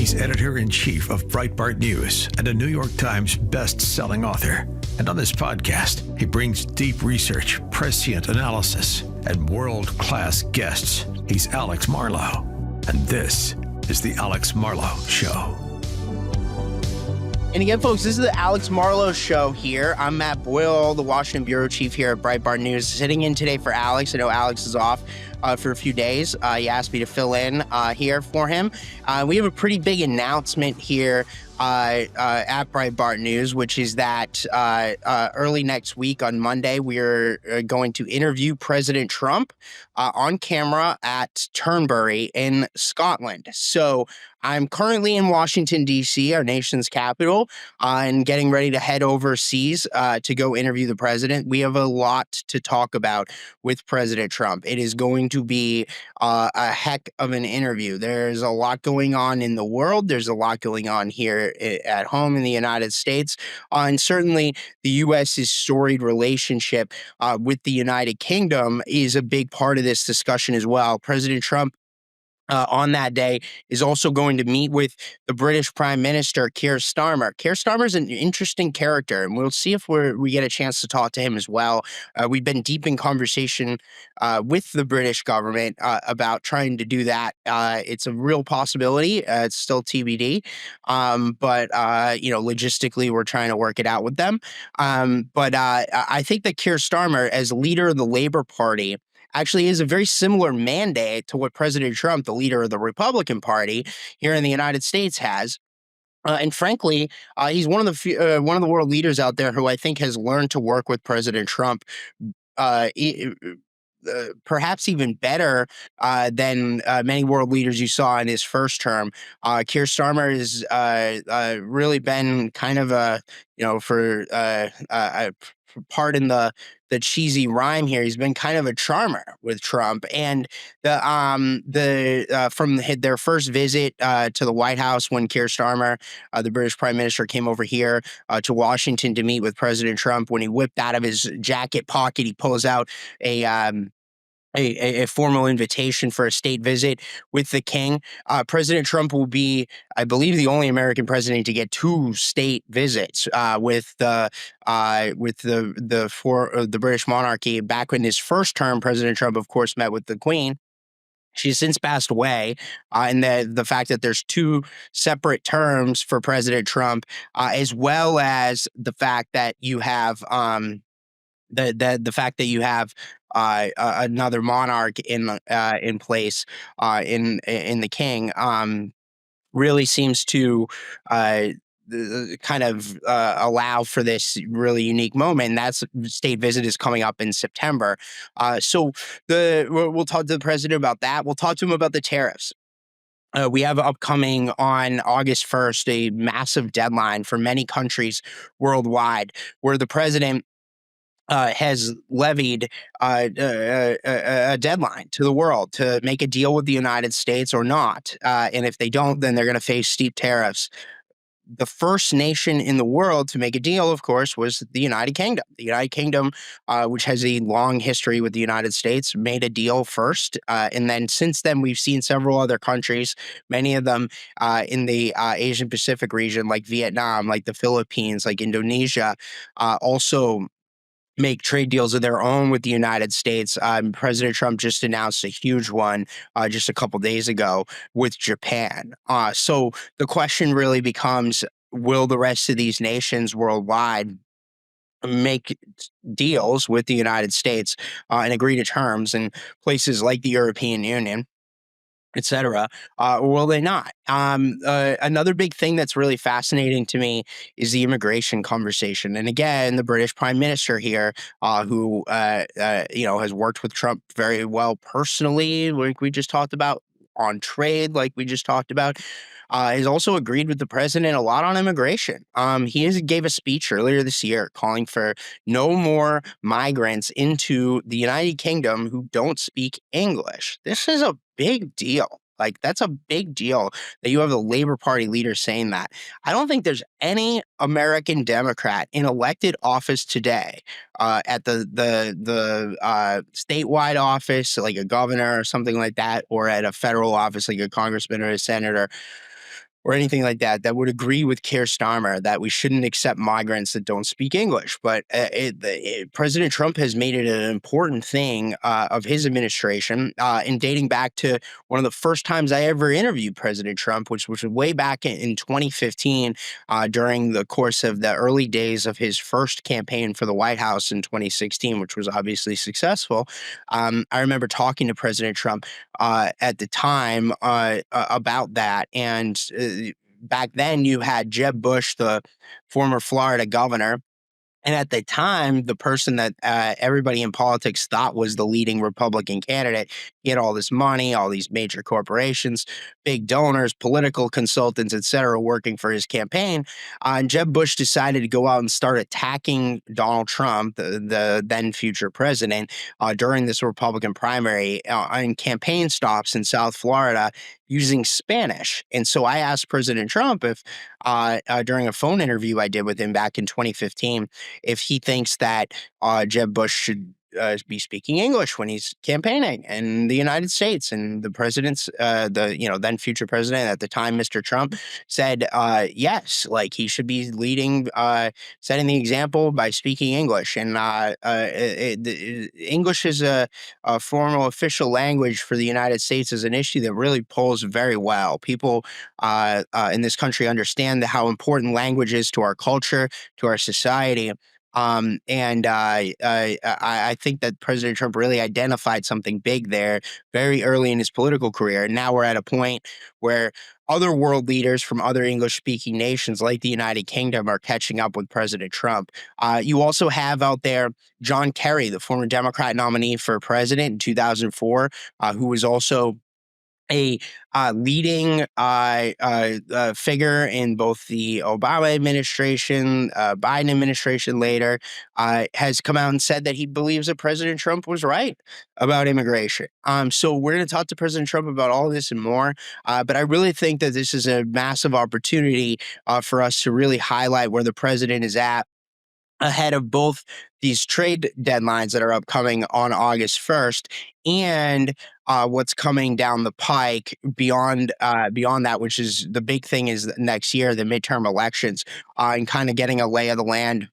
He's editor-in-chief of Breitbart News and a New York Times best-selling author. And on this podcast, he brings deep research, prescient analysis, and world-class guests. He's Alex Marlow, and this is The Alex Marlow Show. And again, folks, this is The Alex Marlow Show here. I'm Matt Boyle, the Washington bureau chief here at Breitbart News, sitting in today for Alex. I know Alex is off for a few days. He asked me to fill in here for him. We have a pretty big announcement here at Breitbart News, which is that early next week on Monday, we're going to interview President Trump on camera at Turnberry in Scotland. So I'm currently in Washington, D.C., our nation's capital, and getting ready to head overseas to go interview the president. We have a lot to talk about with President Trump. It is going to be a heck of an interview. There's a lot going on in the world. There's a lot going on here at home in the United States. And certainly the U.S.'s storied relationship with the United Kingdom is a big part of this discussion as well. President Trump on that day is also going to meet with the British Prime Minister, Keir Starmer. Keir Starmer is an interesting character, and we'll see if we get a chance to talk to him as well. We've been deep in conversation with the British government about trying to do that. It's a real possibility. It's still TBD, but logistically, we're trying to work it out with them. But I think that Keir Starmer, as leader of the Labour Party, actually is a very similar mandate to what President Trump, the leader of the Republican Party here in the United States, has. And frankly, he's one of the world leaders out there who I think has learned to work with President Trump perhaps even better than many world leaders you saw in his first term. Keir Starmer has really been kind of pardon the cheesy rhyme here, he's been kind of a charmer with Trump. And from their first visit to the White House, when Keir Starmer, the British Prime Minister, came over here to Washington to meet with President Trump, when he whipped out of his jacket pocket, he pulls out a formal invitation for a state visit with the king. President Trump will be, I believe, the only American president to get two state visits with the British monarchy. Back in his first term, President Trump, of course, met with the Queen. She's since passed away, and the fact that there's two separate terms for President Trump, as well as the fact that you have the fact that you have another monarch in place in the king really seems to kind of allow for this really unique moment. And that's state visit is coming up in September. So we'll talk to the president about that. We'll talk to him about the tariffs. We have upcoming on August 1st a massive deadline for many countries worldwide, where the president has levied a deadline to the world to make a deal with the United States or not. And if they don't, then they're going to face steep tariffs. The first nation in the world to make a deal, of course, was the United Kingdom. The United Kingdom, which has a long history with the United States, made a deal first. And then since then, we've seen several other countries, many of them in the Asian Pacific region, like Vietnam, like the Philippines, like Indonesia, also make trade deals of their own with the United States. President Trump just announced a huge one just a couple days ago with Japan. So the question really becomes, will the rest of these nations worldwide make deals with the United States and agree to terms in places like the European Union, etc., or will they not? Another big thing that's really fascinating to me is the immigration conversation. And again, the British Prime Minister here, who has worked with Trump very well personally, like we just talked about, on trade, like we just talked about, has also agreed with the president a lot on immigration. He gave a speech earlier this year calling for no more migrants into the United Kingdom who don't speak English. This is a big deal. Like, that's a big deal that you have the Labor Party leader saying that. I don't think there's any American Democrat in elected office today at the statewide office, like a governor or something like that, or at a federal office like a congressman or a senator, or anything like that that would agree with Keir Starmer that we shouldn't accept migrants that don't speak English. But President Trump has made it an important thing of his administration, and dating back to one of the first times I ever interviewed President Trump, which was way back in 2015, during the course of the early days of his first campaign for the White House in 2016, which was obviously successful. I remember talking to President Trump at the time about that. And back then, you had Jeb Bush, the former Florida governor. And at the time, the person that everybody in politics thought was the leading Republican candidate, he had all this money, all these major corporations, big donors, political consultants, et cetera, working for his campaign. And Jeb Bush decided to go out and start attacking Donald Trump, the then future president, during this Republican primary on campaign stops in South Florida using Spanish. And so I asked President Trump if, during a phone interview I did with him back in 2015, if he thinks that Jeb Bush should be speaking English when he's campaigning in the United States. And the president's, then future president at the time, Mr. Trump, said yes, like he should be leading, setting the example by speaking English. And English is a formal official language for the United States is an issue that really polls very well. People in this country understand how important language is to our culture, to our society. I think that President Trump really identified something big there very early in his political career. And now we're at a point where other world leaders from other English-speaking nations like the United Kingdom are catching up with President Trump. You also have out there John Kerry, the former Democrat nominee for president in 2004, who was also a leading figure in both the Obama administration, Biden administration later, has come out and said that he believes that President Trump was right about immigration. So we're going to talk to President Trump about all this and more. But I really think that this is a massive opportunity for us to really highlight where the president is at ahead of both these trade deadlines that are upcoming on August 1st and what's coming down the pike beyond that, which is the big thing is next year, the midterm elections, and kind of getting a lay of the land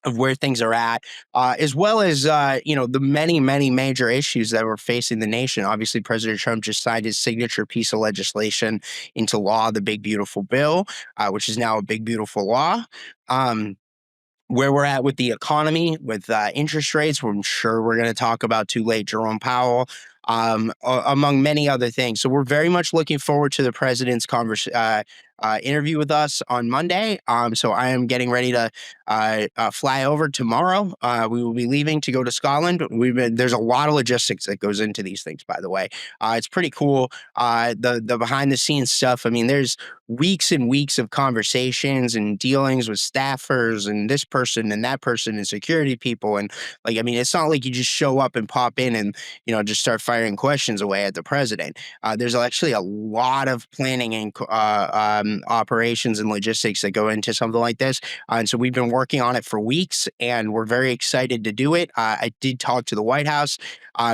of where things are at, as well as, the many, many major issues that were facing the nation. Obviously, President Trump just signed his signature piece of legislation into law, the Big Beautiful Bill, which is now a big, beautiful law. Where we're at with the economy, with interest rates, I'm sure we're going to talk about too late Jerome Powell, among many other things. So we're very much looking forward to the president's interview with us on Monday. So I am getting ready to fly over tomorrow. We will be leaving to go to Scotland. There's a lot of logistics that goes into these things, by the way. It's pretty cool. The behind the scenes stuff. I mean, there's weeks and weeks of conversations and dealings with staffers and this person and that person and security people. And it's not like you just show up and pop in and, just start firing questions away at the president. There's actually a lot of planning and operations and logistics that go into something like this. And so we've been working on it for weeks and we're very excited to do it. I did talk to the White House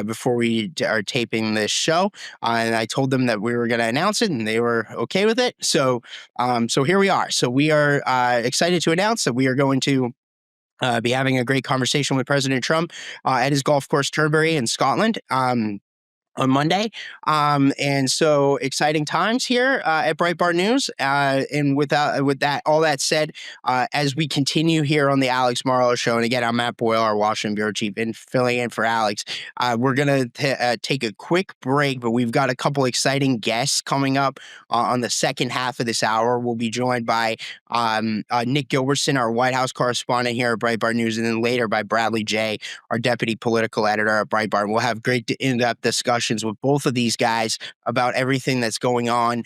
before we are taping this show. And I told them that we were going to announce it and they were okay with it. So here we are. So we are excited to announce that we are going to be having a great conversation with President Trump at his golf course Turnberry in Scotland. On Monday. And so exciting times here at Breitbart News. And with that, all that said, as we continue here on the Alex Marlow Show, and again, I'm Matt Boyle, our Washington Bureau Chief, and filling in for Alex, we're going to take a quick break, but we've got a couple exciting guests coming up on the second half of this hour. We'll be joined by Nick Gilbertson, our White House correspondent here at Breitbart News, and then later by Bradley Jaye, our deputy political editor at Breitbart. We'll have great in-depth discussions with both of these guys about everything that's going on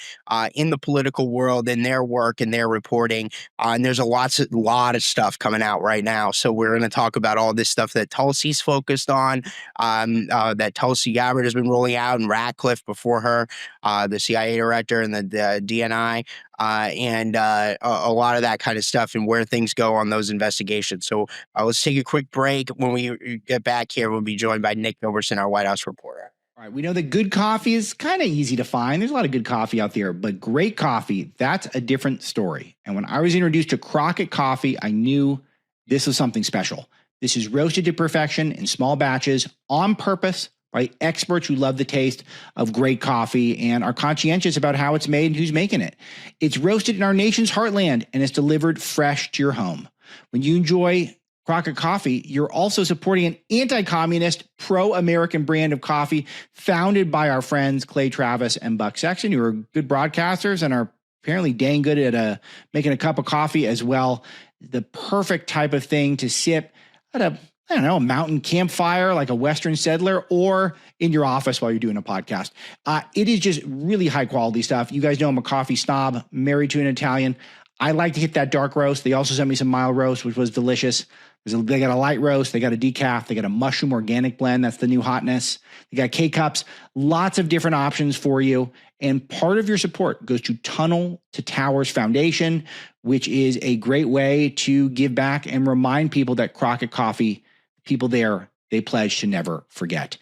in the political world and their work and their reporting. And there's a lot of stuff coming out right now. So we're going to talk about all this stuff that Tulsi's focused on, that Tulsi Gabbard has been rolling out, and Ratcliffe before her, the CIA director and the DNI. And a lot of that kind of stuff and where things go on those investigations. So let's take a quick break. When we get back here, we'll be joined by Nick Gilbertson, our White House reporter. All right, we know that good coffee is kind of easy to find. There's a lot of good coffee out there, but great coffee, that's a different story. And when I was introduced to Crockett Coffee, I knew this was something special. This is roasted to perfection in small batches on purpose by experts who love the taste of great coffee and are conscientious about how it's made and who's making it. It's roasted in our nation's heartland and it's delivered fresh to your home. When you enjoy Crockett Coffee, you're also supporting an anti-communist, pro-American brand of coffee founded by our friends Clay Travis and Buck Sexton, who are good broadcasters and are apparently dang good at making a cup of coffee as well. The perfect type of thing to sip at a mountain campfire like a Western settler or in your office while you're doing a podcast. It is just really high quality stuff. You guys know I'm a coffee snob, married to an Italian. I like to hit that dark roast. They also sent me some mild roast, which was delicious. They got a light roast. They got a decaf. They got a mushroom organic blend. That's the new hotness. They got K-Cups. Lots of different options for you. And part of your support goes to Tunnel to Towers Foundation, which is a great way to give back and remind people that Crockett Coffee, people there, they pledge to never forget.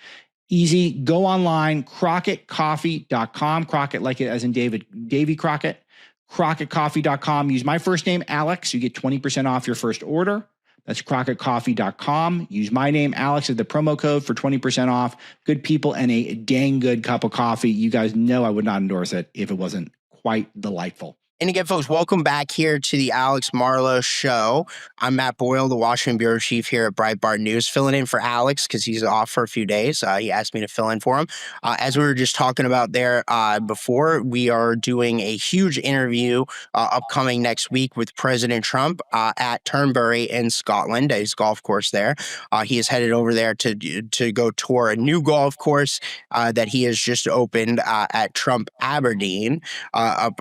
Easy. Go online, crockettcoffee.com. Crockett like it as in Davy Crockett. crockettcoffee.com. Use my first name, Alex. You get 20% off your first order. That's crockettcoffee.com. Use my name, Alex, as the promo code for 20% off. Good people and a dang good cup of coffee. You guys know I would not endorse it if it wasn't quite delightful. And again, folks, welcome back here to the Alex Marlow Show. I'm Matt Boyle, the Washington Bureau Chief here at Breitbart News, filling in for Alex because he's off for a few days. He asked me to fill in for him. As we were just talking about there before, we are doing a huge interview upcoming next week with President Trump at Turnberry in Scotland, his golf course there. He is headed over there to go tour a new golf course that he has just opened at Trump Aberdeen up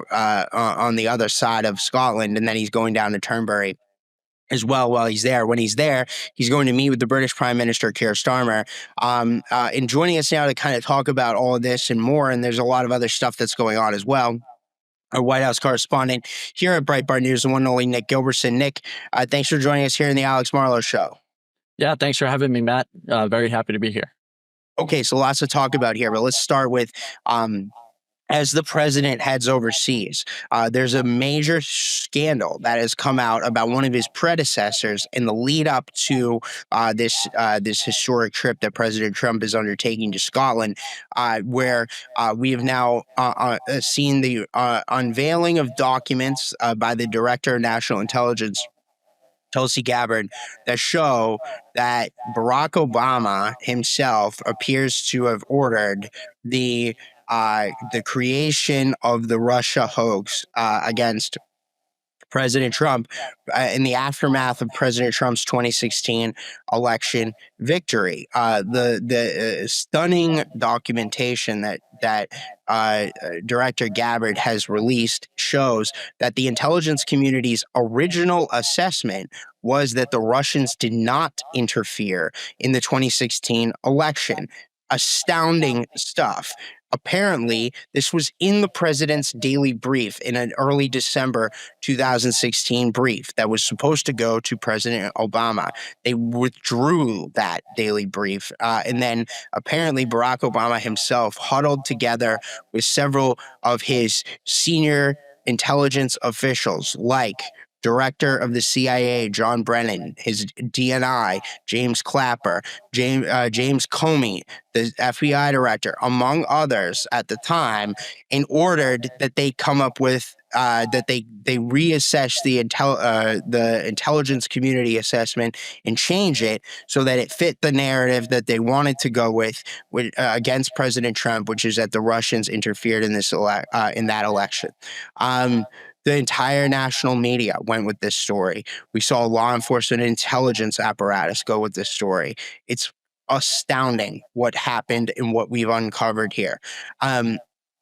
on the other side of Scotland, and then he's going down to Turnberry as well while he's there. When he's there, he's going to meet with the British Prime Minister, Keir Starmer. And joining us now to kind of talk about all of this and more, and there's a lot of other stuff that's going on as well, our White House correspondent here at Breitbart News, the one and only Nick Gilbertson. Nick, thanks for joining us here in the Alex Marlow Show. Yeah, thanks for having me, Matt. Very happy to be here. Okay, so lots to talk about here, but let's start with as the president heads overseas, there's a major scandal that has come out about one of his predecessors in the lead up to this historic trip that President Trump is undertaking to Scotland, where we have now seen the unveiling of documents by the Director of National Intelligence, Tulsi Gabbard, that show that Barack Obama himself appears to have ordered the creation of the Russia hoax against President Trump in the aftermath of President Trump's 2016 election victory. The stunning documentation that Director Gabbard has released shows that the intelligence community's original assessment was that the Russians did not interfere in the 2016 election. Astounding stuff. Apparently, this was in the president's daily brief in an early December 2016 brief that was supposed to go to President Obama. They withdrew that daily brief. And then apparently Barack Obama himself huddled together with several of his senior intelligence officials, like Director of the CIA, John Brennan, his DNI, James Clapper, James Comey, the FBI director, among others at the time, and ordered that they come up with that they reassess the intelligence community assessment and change it so that it fit the narrative that they wanted to go with against President Trump, which is that the Russians interfered in that election. The entire national media went with this story. We saw law enforcement and intelligence apparatus go with this story. It's astounding what happened and what we've uncovered here.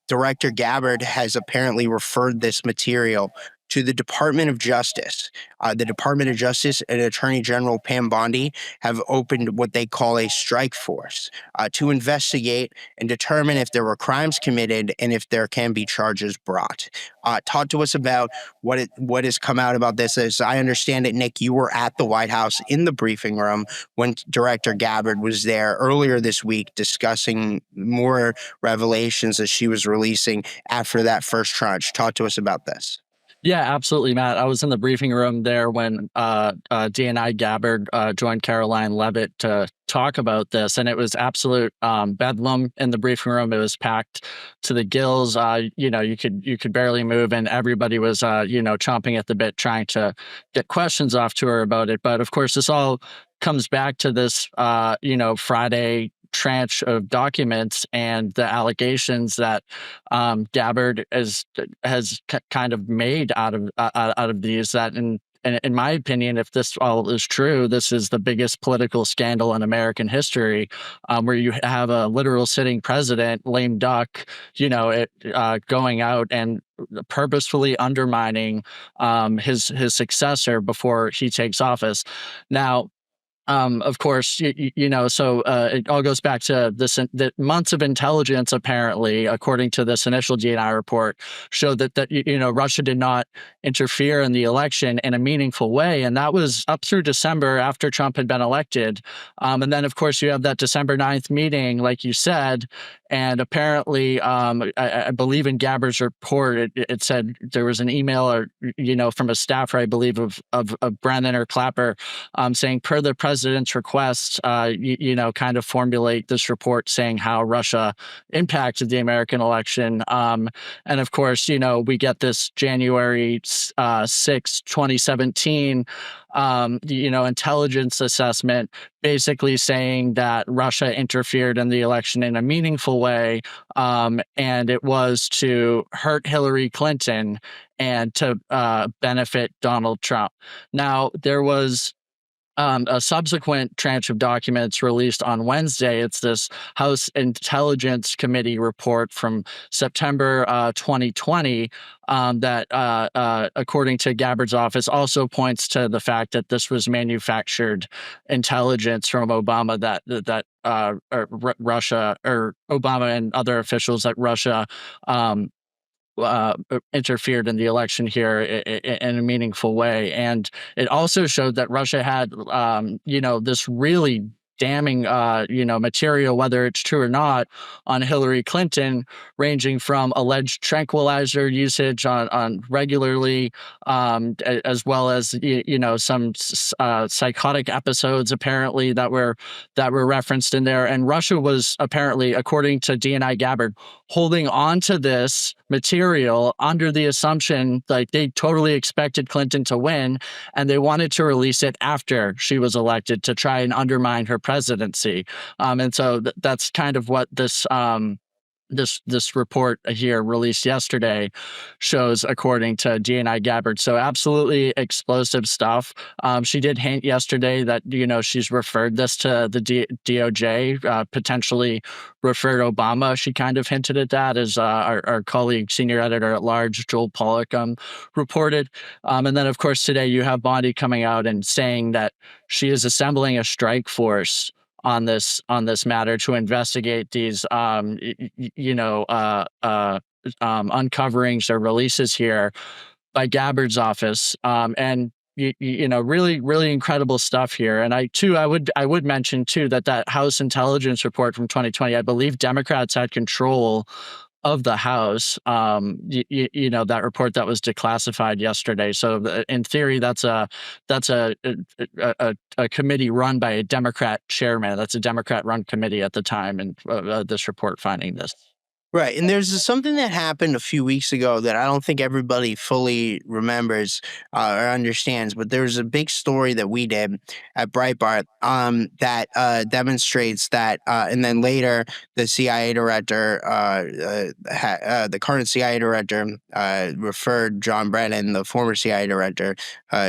Director Gabbard has apparently referred this material to the Department of Justice. The Department of Justice and Attorney General Pam Bondi have opened what they call a strike force to investigate and determine if there were crimes committed and if there can be charges brought. Talk to us about what has come out about this. As I understand it, Nick, you were at the White House in the briefing room when Director Gabbard was there earlier this week discussing more revelations that she was releasing after that first tranche. Talk to us about this. Yeah, absolutely, Matt. I was in the briefing room there when DNI Gabbard joined Caroline Leavitt to talk about this, and it was absolute bedlam in the briefing room. It was packed to the gills. You could barely move, and everybody was chomping at the bit trying to get questions off to her about it. But of course, this all comes back to this Friday tranche of documents and the allegations that Gabbard has kind of made out of these. That in my opinion, if this all is true, this is the biggest political scandal in American history, where you have a literal sitting president, lame duck, going out and purposefully undermining his successor before he takes office. Now, of course, so it all goes back to the months of intelligence, apparently, according to this initial DNI report, showed that Russia did not interfere in the election in a meaningful way. And that was up through December after Trump had been elected. And then, of course, you have that December 9th meeting, like you said. And apparently, I believe in Gabbard's report, it said there was an email from a staffer, I believe, of Brennan or Clapper, saying, per the president's request, kind of formulate this report saying how Russia impacted the American election. And of course, we get this January 6, 2017, intelligence assessment basically saying that Russia interfered in the election in a meaningful way, and it was to hurt Hillary Clinton and to benefit Donald Trump. Now, there was a subsequent tranche of documents released on Wednesday. It's this House Intelligence Committee report from September 2020 that, according to Gabbard's office, also points to the fact that this was manufactured intelligence from Obama that Russia, or Obama and other officials, that Russia interfered in the election here in a meaningful way. And it also showed that Russia had, this really damning, material, whether it's true or not, on Hillary Clinton, ranging from alleged tranquilizer usage on regularly, as well as some psychotic episodes apparently that were referenced in there. And Russia was apparently, according to DNI Gabbard, holding on to this material under the assumption like they totally expected Clinton to win, and they wanted to release it after she was elected to try and undermine her presidency. And so that's kind of what this report here released yesterday shows, according to DNI Gabbard. So absolutely explosive stuff. She did hint yesterday that, she's referred this to the DOJ, potentially referred Obama. She kind of hinted at that, as our colleague, senior editor at large, Joel Pollack, reported. And then, of course, today you have Bondi coming out and saying that she is assembling a strike force on this matter to investigate these, uncoverings or releases here by Gabbard's office, and really, really incredible stuff here. And I would mention too that House Intelligence report from 2020, I believe Democrats had control of the House, that report that was declassified yesterday. So in theory, that's a committee run by a Democrat chairman. That's a Democrat-run committee at the time, and this report finding this. Right. And there's something that happened a few weeks ago that I don't think everybody fully remembers or understands, but there's a big story that we did at Breitbart that demonstrates that, and then later the CIA director, the current CIA director, referred John Brennan, the former CIA director,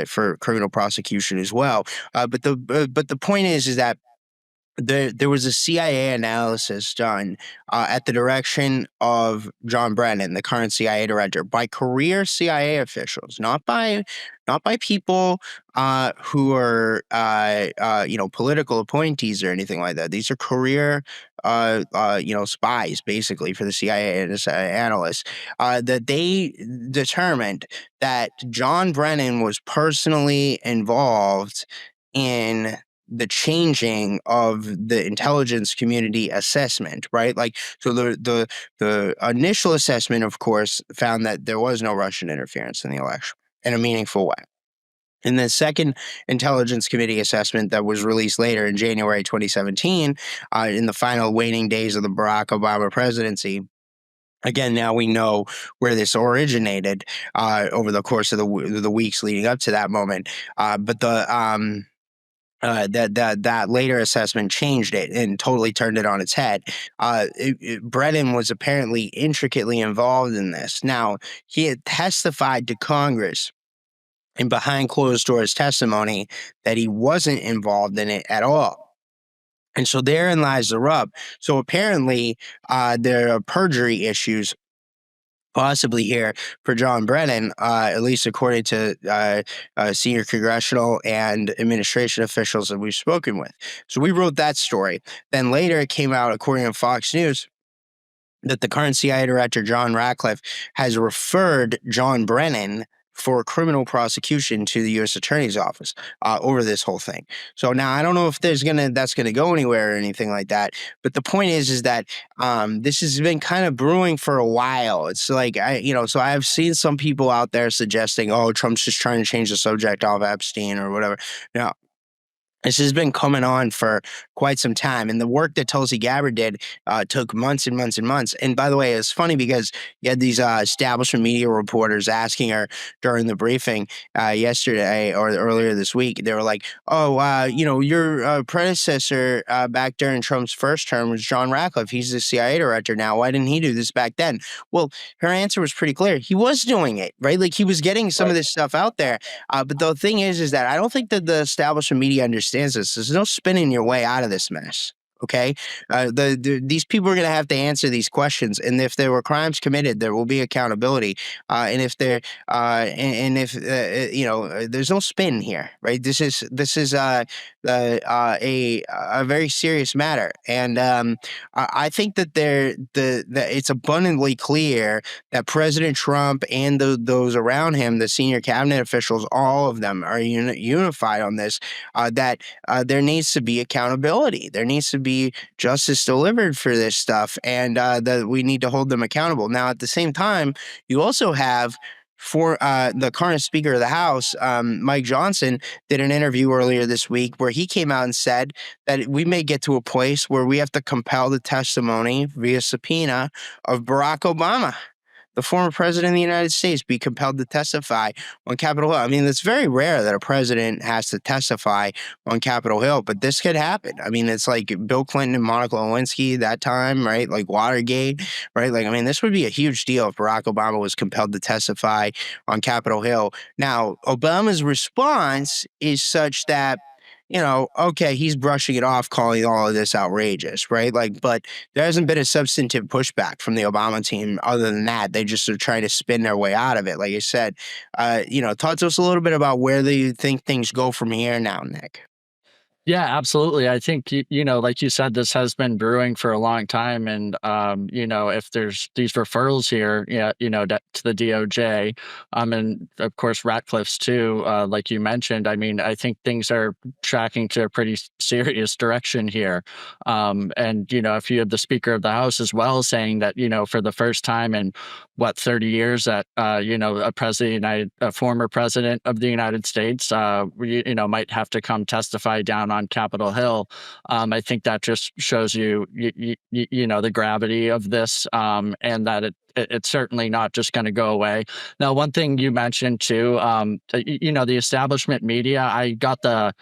for criminal prosecution as well. But the point is that there was a CIA analysis done at the direction of John Brennan, the current CIA director, by career CIA officials, not by people who are political appointees or anything like that. These are career spies, basically, for the CIA and analysts, that they determined that John Brennan was personally involved in the changing of the intelligence community assessment, right? Like, so the initial assessment, of course, found that there was no Russian interference in the election in a meaningful way. And the second intelligence committee assessment that was released later in January 2017, in the final waning days of the Barack Obama presidency. Again, now we know where this originated over the course of the weeks leading up to that moment. But that later assessment changed it and totally turned it on its head. Brennan was apparently intricately involved in this. Now, he had testified to Congress in behind closed doors testimony that he wasn't involved in it at all. And so therein lies the rub. So apparently there are perjury issues possibly here for John Brennan, at least according to senior congressional and administration officials that we've spoken with. So we wrote that story. Then later it came out, according to Fox News, that the current CIA director, John Ratcliffe, has referred John Brennan for criminal prosecution to the U.S. Attorney's Office over this whole thing. So now I don't know if that's gonna go anywhere or anything like that. But the point is that this has been kind of brewing for a while. It's like so I've seen some people out there suggesting, oh, Trump's just trying to change the subject of Epstein or whatever. Now, this has been coming on for quite some time. And the work that Tulsi Gabbard did took months and months and months. And by the way, it's funny because you had these establishment media reporters asking her during the briefing yesterday or earlier this week. They were like, oh, your predecessor back during Trump's first term was John Ratcliffe. He's the CIA director now. Why didn't he do this back then? Well, her answer was pretty clear. He was doing it, right? Like, he was getting some of this stuff out there. But the thing is that I don't think that the establishment media understands this. There's no spinning your way out of this mess. Okay, these people are going to have to answer these questions, and if there were crimes committed, there will be accountability. And if there, there's no spin here, right? This is a very serious matter, and I think that it's abundantly clear that President Trump and those around him, the senior cabinet officials, all of them are unified on this. That there needs to be accountability. There needs to be justice delivered for this stuff, and that we need to hold them accountable. Now, at the same time, you also have for the current Speaker of the House, Mike Johnson, did an interview earlier this week where he came out and said that we may get to a place where we have to compel the testimony via subpoena of Barack Obama, the former president of the United States, be compelled to testify on Capitol Hill. I mean, it's very rare that a president has to testify on Capitol Hill, but this could happen. I mean, it's like Bill Clinton and Monica Lewinsky that time, right? Like Watergate, right? Like, I mean, this would be a huge deal if Barack Obama was compelled to testify on Capitol Hill. Now, Obama's response is such that, okay, he's brushing it off, calling all of this outrageous, right? Like, but there hasn't been a substantive pushback from the Obama team other than that. They just are trying to spin their way out of it. Like I said, talk to us a little bit about where you think things go from here now, Nick. Yeah, absolutely. I think, like you said, this has been brewing for a long time. And, if there's these referrals here, to the DOJ, and of course, Ratcliffe's too, like you mentioned, I mean, I think things are tracking to a pretty serious direction here. And, if you have the Speaker of the House as well saying that, for the first time in 30 years that, a former president of the United States, might have to come testify down on Capitol Hill. I think that just shows you the gravity of this, and that it's certainly not just going to go away. Now, one thing you mentioned too, the establishment media, I got the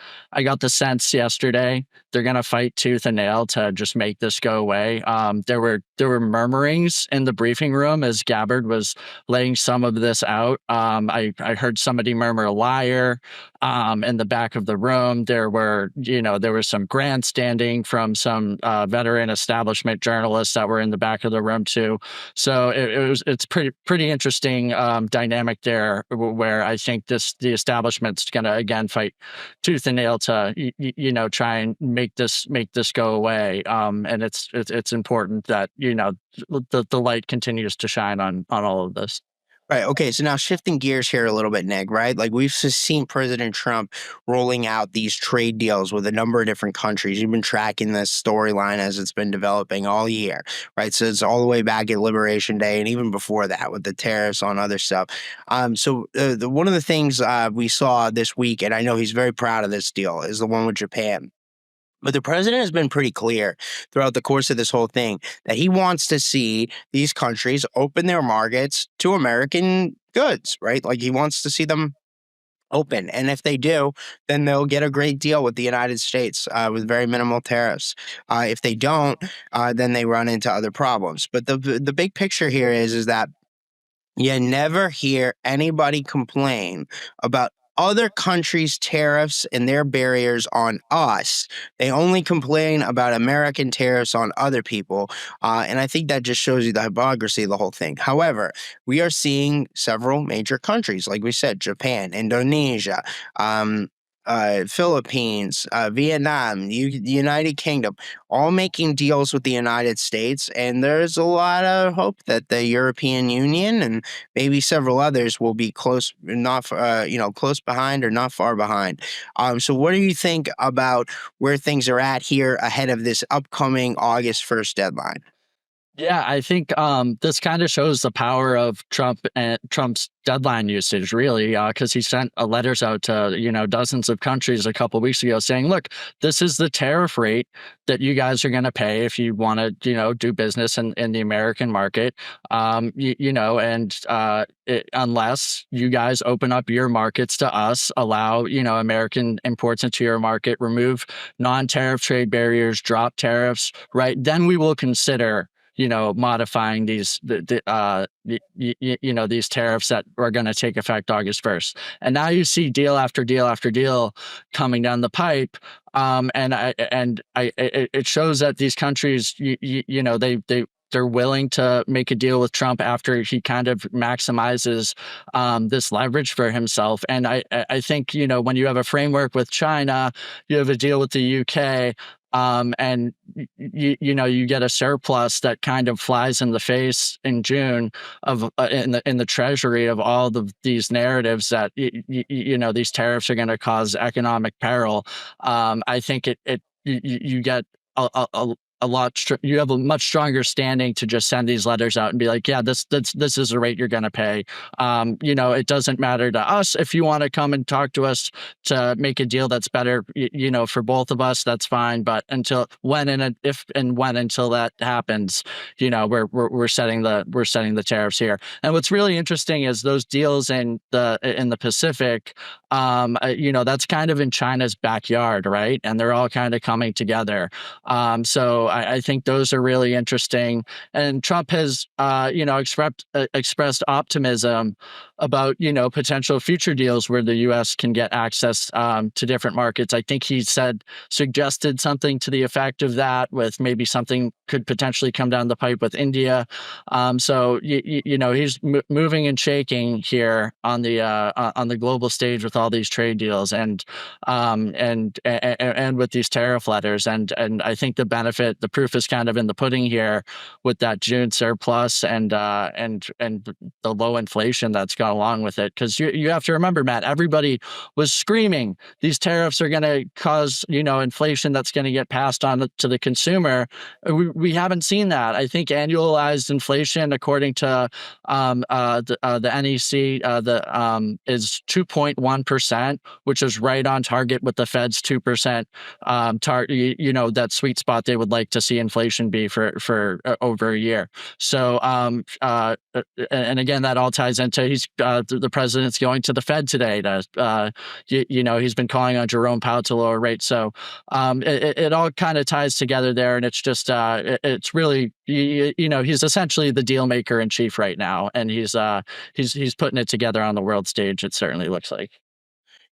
sense yesterday they're going to fight tooth and nail to just make this go away. There were murmurings in the briefing room as Gabbard was laying some of this out. I heard somebody murmur liar in the back of the room. There were, there was some grandstanding from some veteran establishment journalists that were in the back of the room too. So it's pretty interesting dynamic there, where I think the establishment's going to again fight tooth and nail to try and make this go away. And it's important that the light continues to shine on all of this. Right. Okay. So now shifting gears here a little bit, Nick, right? Like we've seen President Trump rolling out these trade deals with a number of different countries. You've been tracking this storyline as it's been developing all year, right? So it's all the way back at Liberation Day and even before that with the tariffs on other stuff. So one of the things we saw this week, and I know he's very proud of this deal, is the one with Japan. But the president has been pretty clear throughout the course of this whole thing that he wants to see these countries open their markets to American goods, right? Like he wants to see them open. And if they do, then they'll get a great deal with the United States with very minimal tariffs. If they don't, then they run into other problems. But the big picture here is that you never hear anybody complain about other countries' tariffs and their barriers on us. They only complain about American tariffs on other people. And I think that just shows you the hypocrisy of the whole thing. However, we are seeing several major countries, like we said, Japan, Indonesia, Philippines, Vietnam, United Kingdom, all making deals with the United States. And there's a lot of hope that the European Union and maybe several others will be close behind or not far behind. So what do you think about where things are at here ahead of this upcoming August 1st deadline? Yeah, I think this kind of shows the power of Trump and Trump's deadline usage, really, because he sent letters out to dozens of countries a couple of weeks ago saying, "Look, this is the tariff rate that you guys are going to pay if you want to do business in the American market, unless you guys open up your markets to us, allow American imports into your market, remove non-tariff trade barriers, drop tariffs, right? Then we will consider." Modifying these these tariffs that are going to take effect August 1st. And now you see deal after deal after deal coming down the pipe. It shows that these countries, they're willing to make a deal with Trump after he kind of maximizes this leverage for himself. And I think, when you have a framework with China, you have a deal with the UK, and you get a surplus that kind of flies in the face in June of in the Treasury of all these narratives that these tariffs are going to cause economic peril. I think you get you have a much stronger standing to just send these letters out and be like, yeah, this is the rate you're going to pay. It doesn't matter to us if you want to come and talk to us to make a deal that's better, for both of us, that's fine. But until that happens, we're setting the tariffs here. And what's really interesting is those deals in the Pacific. That's kind of in China's backyard, right? And they're all kind of coming together. So I think those are really interesting. And Trump has, expressed optimism about, potential future deals where the U.S. can get access to different markets. I think he suggested something to the effect of that, with maybe something could potentially come down the pipe with India. So he's moving and shaking here on the global stage with all these trade deals and with these tariff letters. And I think the proof is kind of in the pudding here with that June surplus and the low inflation that's gone along with it. Because you have to remember, Matt, everybody was screaming these tariffs are going to cause inflation that's going to get passed on to the consumer. We haven't seen that. I think annualized inflation, according to the NEC, is 2.1%, which is right on target with the Fed's 2% that sweet spot they would like to see inflation be for over a year. So, and again, that all ties into the president's going to the Fed today to, he's been calling on Jerome Powell to lower rates. So it all kind of ties together there. And it's just, it's really, he's essentially the deal maker in chief right now. And he's putting it together on the world stage, it certainly looks like.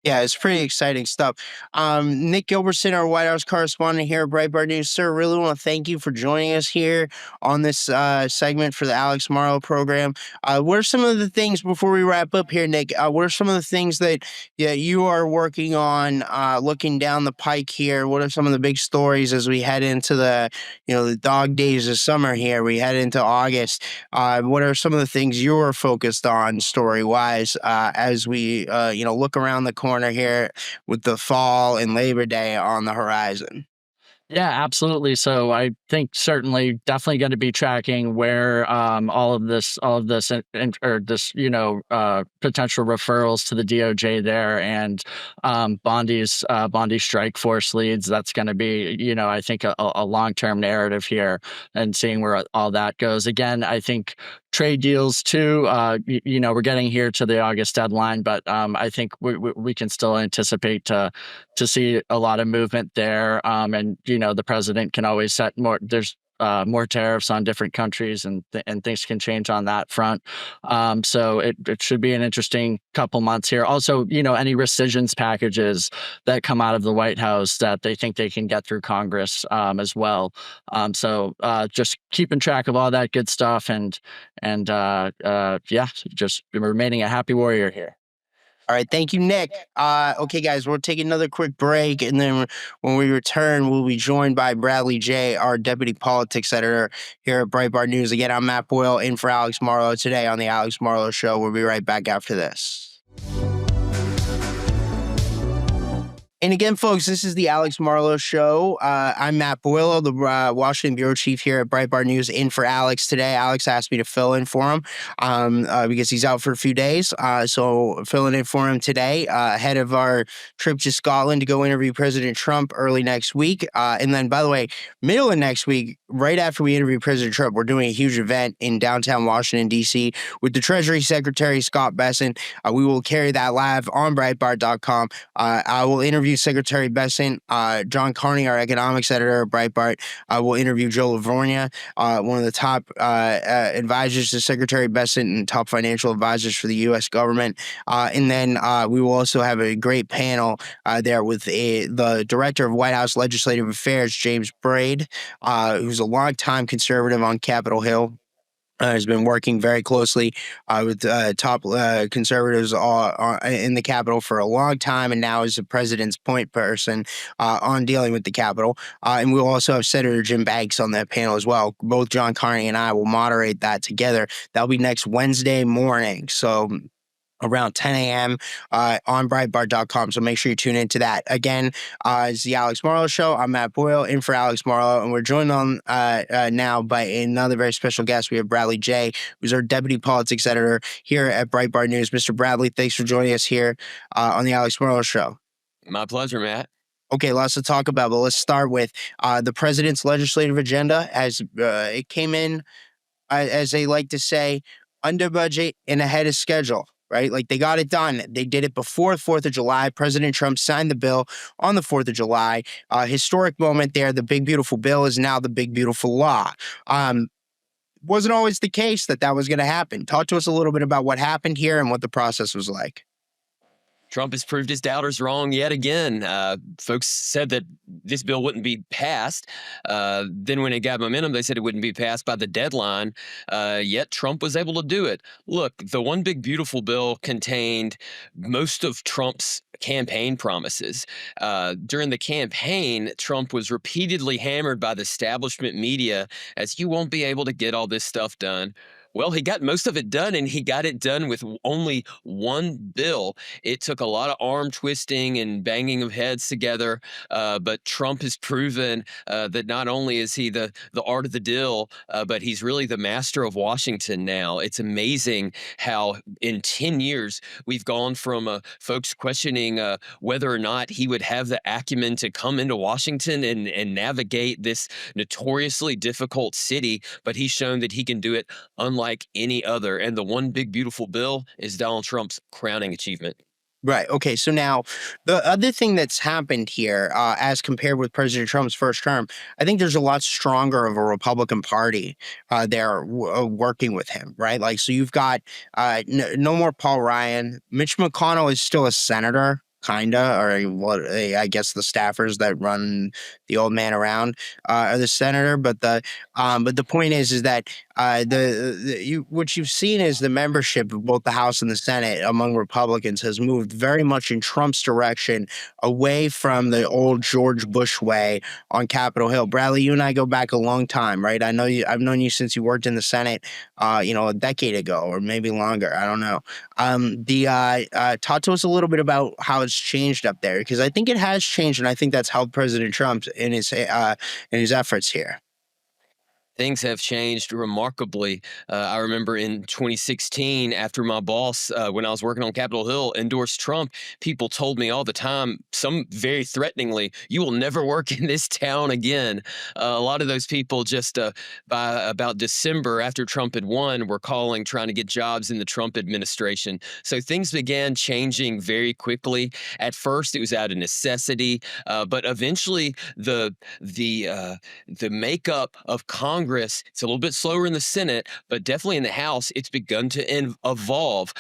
Yeah, it's pretty exciting stuff. Nick Gilbertson, our White House correspondent here at Breitbart News. Sir, really want to thank you for joining us here on this segment for the Alex Marlow program. What are some of the things, before we wrap up here, Nick, what are some of the things that you are working on looking down the pike here? What are some of the big stories as we head into the dog days of summer here? We head into August. What are some of the things you're focused on story-wise as we look around the corner here with the fall and Labor Day on the horizon? Yeah, absolutely. So I think certainly definitely going to be tracking where all of this, or this, potential referrals to the DOJ there, and Bondi strike force leads. That's going to be, I think a long term narrative here, and seeing where all that goes. Again, I think trade deals too. We're getting here to the August deadline, but I think we can still anticipate to see a lot of movement there. And the president can always set more. There's more tariffs on different countries, and things can change on that front. So it should be an interesting couple months here. Also, any rescissions packages that come out of the White House that they think they can get through Congress as well. So just keeping track of all that good stuff, and just remaining a happy warrior here. All right. Thank you, Nick. Okay, guys, we'll take another quick break. And then when we return, we'll be joined by Bradley Jaye, our deputy politics editor here at Breitbart News. Again, I'm Matt Boyle in for Alex Marlow today on the Alex Marlow Show. We'll be right back after this. And again, folks, this is the Alex Marlow Show. I'm Matt Boyle, the Washington bureau chief here at Breitbart News, in for Alex today. Alex asked me to fill in for him because he's out for a few days. So filling in for him today ahead of our trip to Scotland to go interview President Trump early next week. And then, by the way, middle of next week, right after we interview President Trump, we're doing a huge event in downtown Washington, D.C. with the Treasury Secretary, Scott Bessent. We will carry that live on Breitbart.com. I will interview Secretary Bessent. John Carney, our economics editor at Breitbart, will interview Joe Lavorgna, one of the top advisors to Secretary Bessent and top financial advisors for the U.S. government. And then we will also have a great panel there with the director of White House Legislative Affairs, James Braid, who's a longtime conservative on Capitol Hill. Has been working very closely with top conservatives in the Capitol for a long time, and now is the president's point person on dealing with the Capitol. And we'll also have Senator Jim Banks on that panel as well. Both John Carney and I will moderate that together. That'll be next Wednesday morning. So around 10 a.m. On Breitbart.com. So make sure you tune into that. Again, it's the Alex Marlow Show. I'm Matt Boyle, in for Alex Marlow, and we're joined on now by another very special guest. We have Bradley Jaye, who's our deputy politics editor here at Breitbart News. Mr. Bradley, thanks for joining us here on the Alex Marlow Show. My pleasure, Matt. Okay, lots to talk about, but let's start with the president's legislative agenda as it came in, as they like to say, under budget and ahead of schedule. Right? Like, they got it done. They did it before the 4th of July. President Trump signed the bill on the 4th of July. Historic moment there. The big, beautiful bill is now the big, beautiful law. Wasn't always the case that was going to happen. Talk to us a little bit about what happened here and what the process was like. Trump has proved his doubters wrong yet again. Folks said that this bill wouldn't be passed. Then when it got momentum, they said it wouldn't be passed by the deadline. Yet Trump was able to do it. Look, the one big beautiful bill contained most of Trump's campaign promises. During the campaign, Trump was repeatedly hammered by the establishment media as, you won't be able to get all this stuff done. Well, he got most of it done, and he got it done with only one bill. It took a lot of arm twisting and banging of heads together, but Trump has proven that not only is he the art of the deal, but he's really the master of Washington now. It's amazing how in 10 years we've gone from folks questioning whether or not he would have the acumen to come into Washington and navigate this notoriously difficult city, but he's shown that he can do it unlike any other. And the one big beautiful bill is Donald Trump's crowning achievement. Right. Okay. So now the other thing that's happened here, as compared with President Trump's first term, I think there's a lot stronger of a Republican Party there working with him. Right. Like, so you've got no more Paul Ryan. Mitch McConnell is still a senator. kinda, or what I guess the staffers that run the old man around are the senator. But the point is that what you've seen is the membership of both the House and the Senate among Republicans has moved very much in Trump's direction, away from the old George Bush way on Capitol Hill. Bradley, you and I go back a long time, right? I know you. I've known you since you worked in the Senate, a decade ago or maybe longer. I don't know. Talk to us a little bit about how it's changed up there, because I think it has changed, and I think that's helped President Trump in his efforts here. Things have changed remarkably. I remember in 2016, after my boss, when I was working on Capitol Hill, endorsed Trump, people told me all the time, some very threateningly, "You will never work in this town again." A lot of those people just by about December, after Trump had won, were calling, trying to get jobs in the Trump administration. So things began changing very quickly. At first, it was out of necessity, but eventually the makeup of Congress, it's a little bit slower in the Senate, but definitely in the House, it's begun to evolve.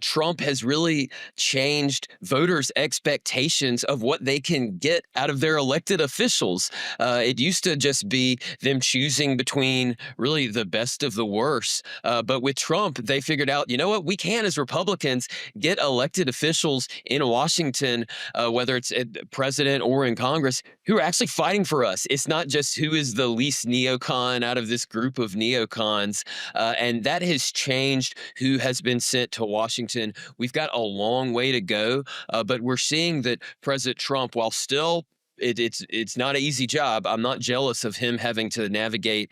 Trump has really changed voters' expectations of what they can get out of their elected officials. It used to just be them choosing between really the best of the worst. But with Trump, they figured out, you know what, we can, as Republicans, get elected officials in Washington, whether it's president or in Congress, who are actually fighting for us. It's not just who is the least neocon out of this group of neocons. And that has changed who has been sent to Washington. We've got a long way to go, but we're seeing that President Trump, while still it's not an easy job. I'm not jealous of him having to navigate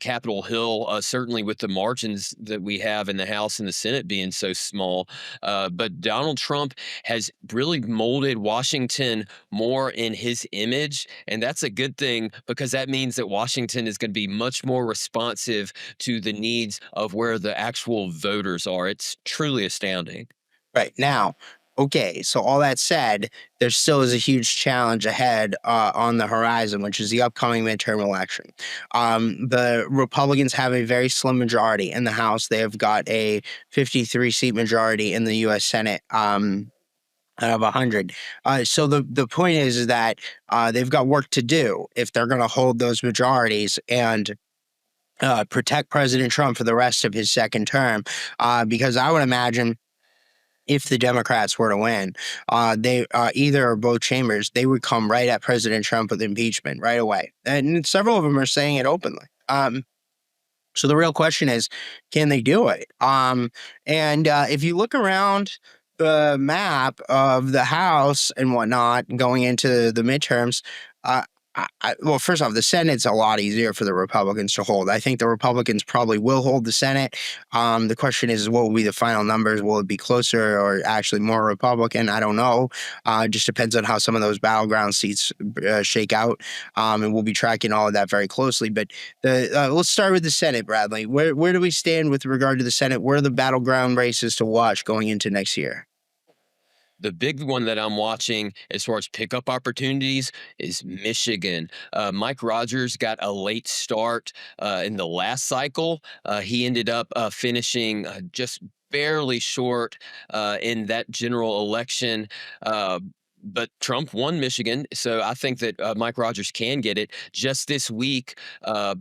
Capitol Hill, certainly with the margins that we have in the House and the Senate being so small. But Donald Trump has really molded Washington more in his image. And that's a good thing, because that means that Washington is going to be much more responsive to the needs of where the actual voters are. It's truly astounding. Right now, okay, so all that said, there still is a huge challenge ahead on the horizon, which is the upcoming midterm election. The Republicans have a very slim majority in the House. They have got a 53-seat majority in the U.S. Senate. Out of 100. So the point is that they've got work to do if they're going to hold those majorities and protect President Trump for the rest of his second term. Because I would imagine, if the Democrats were to win, they either or both chambers, they would come right at President Trump with impeachment right away. And several of them are saying it openly. So the real question is, can they do it? And if you look around the map of the House and whatnot going into the midterms, well, first off, the Senate's a lot easier for the Republicans to hold. I think the Republicans probably will hold the Senate. The question is, what will be the final numbers? Will it be closer or actually more Republican? I don't know. It just depends on how some of those battleground seats shake out. And we'll be tracking all of that very closely. But let's start with the Senate, Bradley. Where do we stand with regard to the Senate? Where are the battleground races to watch going into next year? The big one that I'm watching as far as pickup opportunities is Michigan. Mike Rogers got a late start in the last cycle. He ended up finishing just barely short in that general election. But Trump won Michigan, so I think that Mike Rogers can get it. Just this week,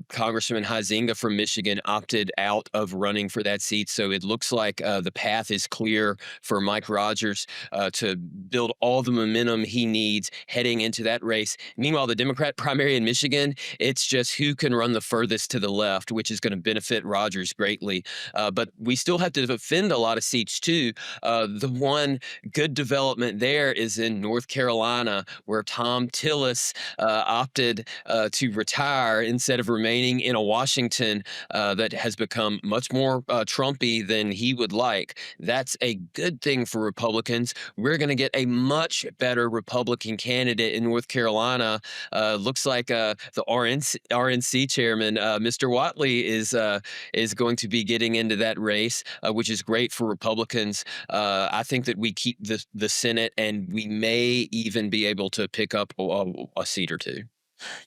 Congressman Huizenga from Michigan opted out of running for that seat, so it looks like the path is clear for Mike Rogers to build all the momentum he needs heading into that race. Meanwhile, the Democrat primary in Michigan, it's just who can run the furthest to the left, which is going to benefit Rogers greatly. But we still have to defend a lot of seats, too. The one good development there is in North Carolina, where Tom Tillis opted to retire instead of remaining in a Washington that has become much more Trumpy than he would like. That's a good thing for Republicans. We're going to get a much better Republican candidate in North Carolina. Looks like the RNC chairman, Mr. Watley, is going to be getting into that race, which is great for Republicans. I think that we keep the Senate, and we may even be able to pick up a seat or two.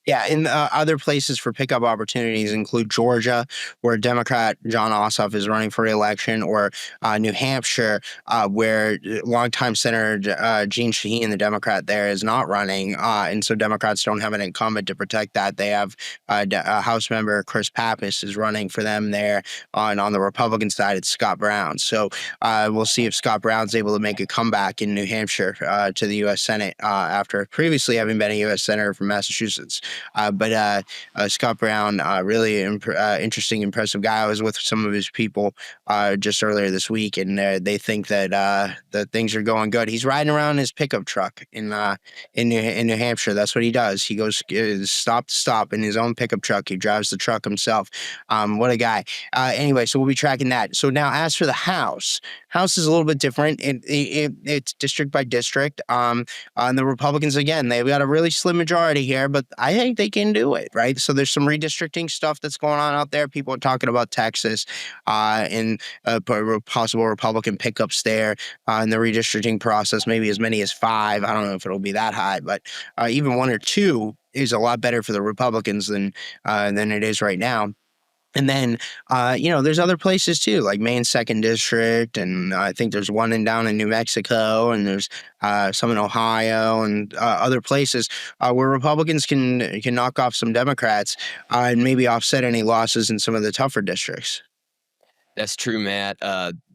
Yeah, and other places for pickup opportunities include Georgia, where Democrat John Ossoff is running for re-election, or New Hampshire, where longtime Senator Jeanne Shaheen, the Democrat there, is not running, and so Democrats don't have an incumbent to protect that. They have House member Chris Pappas is running for them there, and on the Republican side, it's Scott Brown. So we'll see if Scott Brown's able to make a comeback in New Hampshire to the U.S. Senate after previously having been a U.S. Senator from Massachusetts. But Scott Brown, really interesting, impressive guy. I was with some of his people just earlier this week, and they think that things are going good. He's riding around in his pickup truck in New Hampshire. That's what he does. He goes stop to stop in his own pickup truck. He drives the truck himself. What a guy. Anyway, so we'll be tracking that. So now, as for the House is a little bit different. It's district by district. And the Republicans, again, they've got a really slim majority here, but I think they can do it, right? So there's some redistricting stuff that's going on out there. People are talking about Texas and possible Republican pickups there in the redistricting process, maybe as many as 5. I don't know if it'll be that high, but even 1 or 2 is a lot better for the Republicans than it is right now. And then, there's other places too, like Maine's 2nd District, and I think there's one down in New Mexico, and there's some in Ohio, and other places where Republicans can knock off some Democrats and maybe offset any losses in some of the tougher districts. That's true, Matt.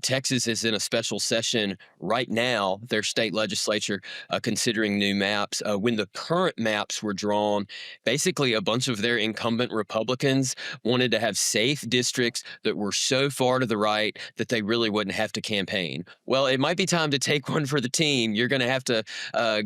Texas is in a special session right now, their state legislature considering new maps. When the current maps were drawn, basically a bunch of their incumbent Republicans wanted to have safe districts that were so far to the right that they really wouldn't have to campaign. Well, it might be time to take one for the team. You're going to have to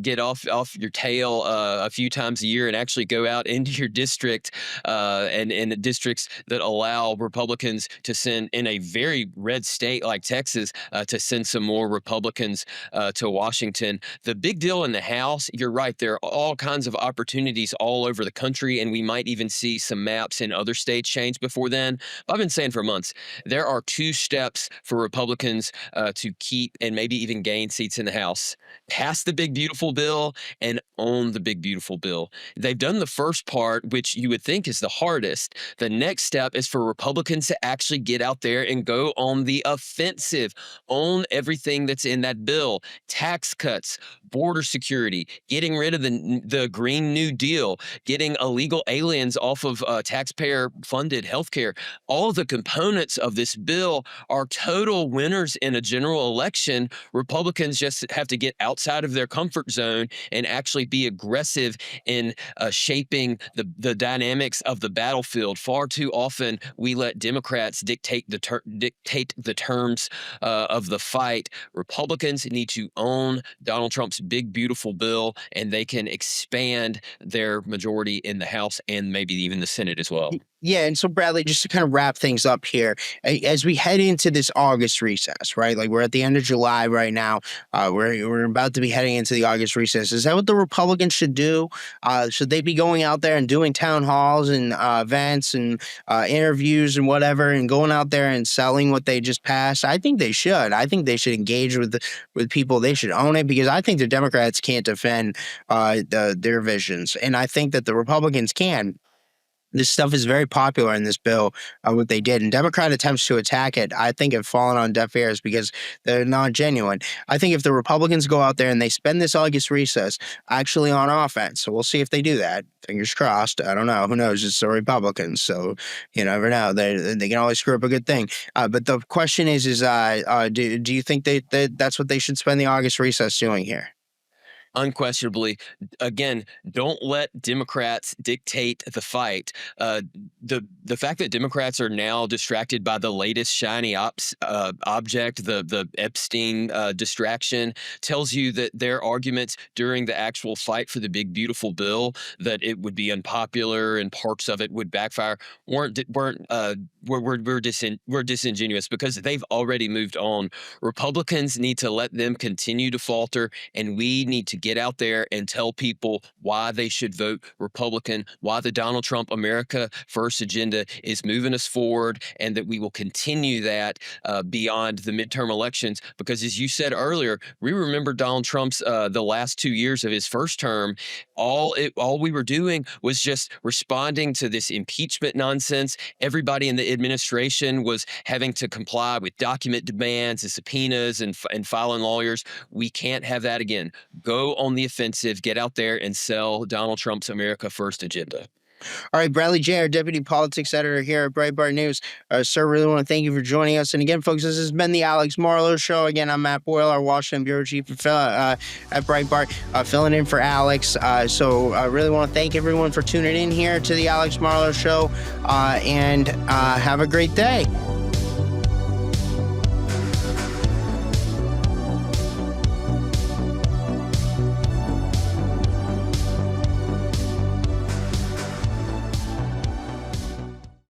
get off your tail a few times a year and actually go out into your district and in districts that allow Republicans to send, in a very red state like Texas, to send some more Republicans to Washington. The big deal in the House, you're right, there are all kinds of opportunities all over the country, and we might even see some maps in other states change before then. But I've been saying for months, there are 2 steps for Republicans to keep and maybe even gain seats in the House: pass the big, beautiful bill and own the big, beautiful bill. They've done the first part, which you would think is the hardest. The next step is for Republicans to actually get out there and go on the offensive, own everything that's in that bill: tax cuts, border security, getting rid of the Green New Deal, getting illegal aliens off of taxpayer-funded healthcare. All the components of this bill are total winners in a general election. Republicans just have to get outside of their comfort zone and actually be aggressive in shaping the dynamics of the battlefield. Far too often, we let Democrats dictate the terms of the fight. Republicans need to own Donald Trump's big, beautiful bill, and they can expand their majority in the House and maybe even the Senate as well. Yeah, and so Bradley, just to kind of wrap things up here, as we head into this August recess, right? Like, we're at the end of July right now. We're about to be heading into the August recess. Is that what the Republicans should do? Should they be going out there and doing town halls and events and interviews and whatever, and going out there and selling what they just passed? I think they should. I think they should engage with people. They should own it, because I think the Democrats can't defend their visions, and I think that the Republicans can. This stuff is very popular in this bill, what they did. And Democrat attempts to attack it, I think, have fallen on deaf ears because they're not genuine. I think if the Republicans go out there and they spend this August recess actually on offense, so we'll see if they do that. Fingers crossed. I don't know. Who knows? It's the Republicans, so you never know. They can always screw up a good thing. But the question is do you think that's what they should spend the August recess doing here? Unquestionably, again, don't let Democrats dictate the fight. The fact that Democrats are now distracted by the latest shiny object, the Epstein distraction, tells you that their arguments during the actual fight for the big, beautiful bill, that it would be unpopular and parts of it would backfire, we're disingenuous, because they've already moved on. Republicans need to let them continue to falter, and we need to get out there and tell people why they should vote Republican, why the Donald Trump America First agenda is moving us forward, and that we will continue that beyond the midterm elections. Because as you said earlier, we remember Donald Trump's the last 2 years of his first term. All we were doing was just responding to this impeachment nonsense. Everybody in the administration was having to comply with document demands and subpoenas and filing lawyers. We can't have that again. Go on the offensive, get out there and sell Donald Trump's America First agenda. All right, Bradley Jaye, our deputy politics editor here at Breitbart News. Sir, really want to thank you for joining us. And again, folks, this has been the Alex Marlow Show. Again, I'm Matt Boyle, our Washington bureau chief at Breitbart, filling in for Alex. So I really want to thank everyone for tuning in here to the Alex Marlow Show, and have a great day.